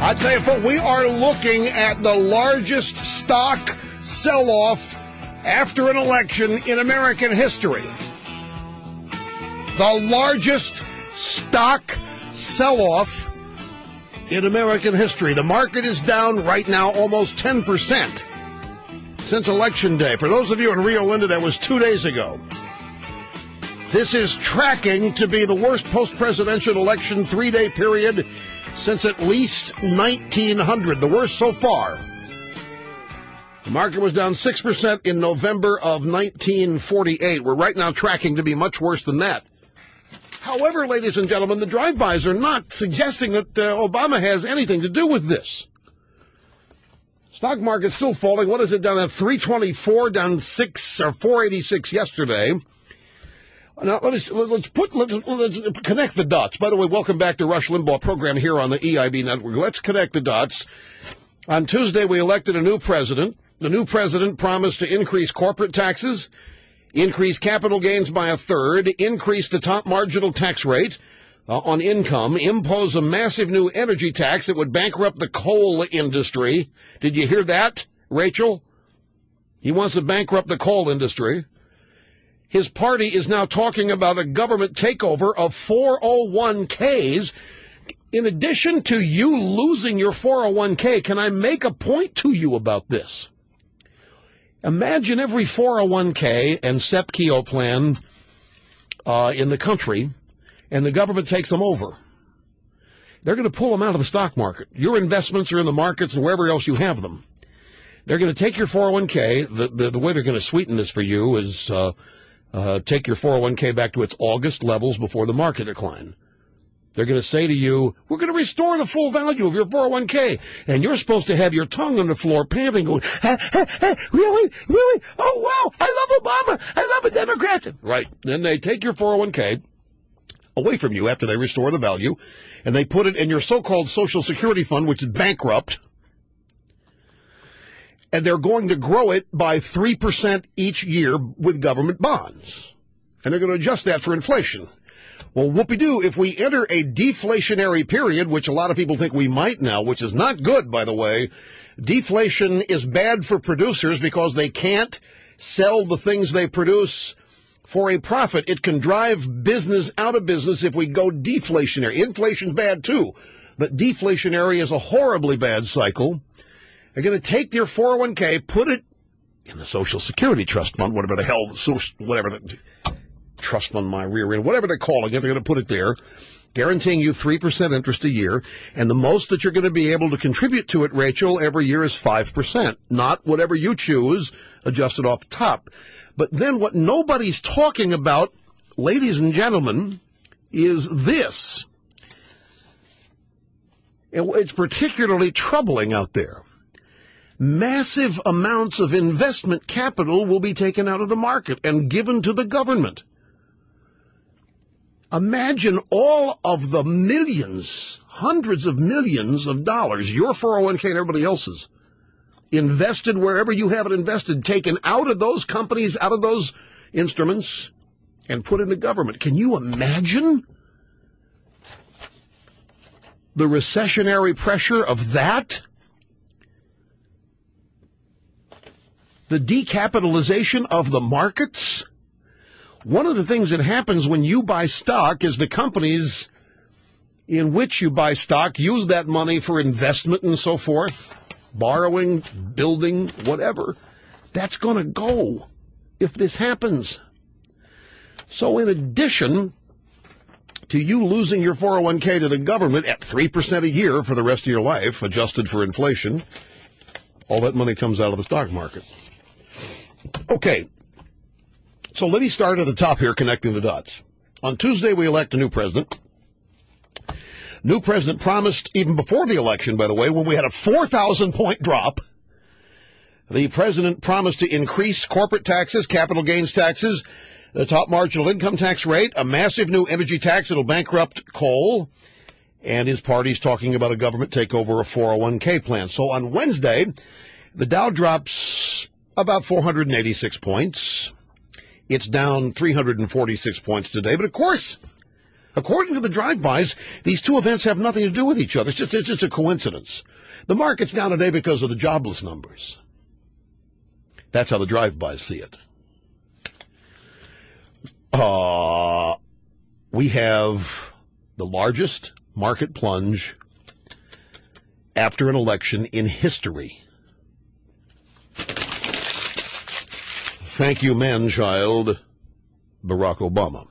I tell you, folks, we are looking at the largest stock sell-off after an election in American history. The largest stock sell-off in American history. The market is down right now almost 10% since Election Day. For those of you in Rio Linda, that was 2 days ago. This is tracking to be the worst post-presidential election 3-day period since at least 1900, the worst so far. The market was down 6% in November of 1948. We're right now tracking to be much worse than that. However, ladies and gentlemen, the drive-bys are not suggesting that Obama has anything to do with this. Stock market's still falling. What is it, down at 324, down 6 or 486 yesterday? Now, let's connect the dots. By the way, welcome back to Rush Limbaugh program here on the EIB network. Let's connect the dots. On Tuesday, we elected a new president. The new president promised to increase corporate taxes, increase capital gains by a third, increase the top marginal tax rate on income, impose a massive new energy tax that would bankrupt the coal industry. Did you hear that, Rachel? He wants to bankrupt the coal industry. His party is now talking about a government takeover of 401ks. In addition to you losing your 401k, can I make a point to you about this? Imagine every 401k and SEP-KEO plan in the country, and the government takes them over. They're going to pull them out of the stock market. Your investments are in the markets and wherever else you have them. They're going to take your 401k. The way they're going to sweeten this for you is take your 401k back to its August levels before the market decline. They're going to say to you, we're going to restore the full value of your 401k. And you're supposed to have your tongue on the floor panting, going, really? Really? Oh, wow, I love Obama. I love a Democrat. Right. Then they take your 401k away from you after they restore the value, and they put it in your so-called Social Security fund, which is bankrupt. And they're going to grow it by 3% each year with government bonds. And they're going to adjust that for inflation. Well, whoopee-doo, if we enter a deflationary period, which a lot of people think we might now, which is not good, by the way, deflation is bad for producers because they can't sell the things they produce for a profit. It can drive business out of business if we go deflationary. Inflation's bad, too, but deflationary is a horribly bad cycle. They're going to take their 401k, put it in the Social Security Trust Fund, whatever the hell, trust fund, my rear end, whatever they're calling it, they're going to put it there, guaranteeing you 3% interest a year, and the most that you're going to be able to contribute to it, Rachel, every year is 5%, not whatever you choose, adjusted off the top. But then what nobody's talking about, ladies and gentlemen, is this. It's particularly troubling out there. Massive amounts of investment capital will be taken out of the market and given to the government. Imagine all of the millions, hundreds of millions of dollars, your 401k and everybody else's, invested wherever you have it invested, taken out of those companies, out of those instruments, and put in the government. Can you imagine the recessionary pressure of that? The decapitalization of the markets? One of the things that happens when you buy stock is the companies in which you buy stock use that money for investment and so forth, borrowing, building, whatever. That's going to go if this happens. So in addition to you losing your 401k to the government at 3% a year for the rest of your life, adjusted for inflation, all that money comes out of the stock market. Okay, so let me start at the top here, connecting the dots. On Tuesday, we elect a new president. New president promised, even before the election, by the way, when we had a 4,000-point drop, the president promised to increase corporate taxes, capital gains taxes, the top marginal income tax rate, a massive new energy tax that'll bankrupt coal, and his party's talking about a government takeover of 401k plans. So on Wednesday, the Dow drops about 486 points. It's down 346 points today. But of course, According to the drive-bys, these two events have nothing to do with each other. It's just a coincidence. The market's down today because of the jobless numbers. That's how the drive-bys see it. We have the largest market plunge after an election in history. Thank you, man-child, Barack Obama.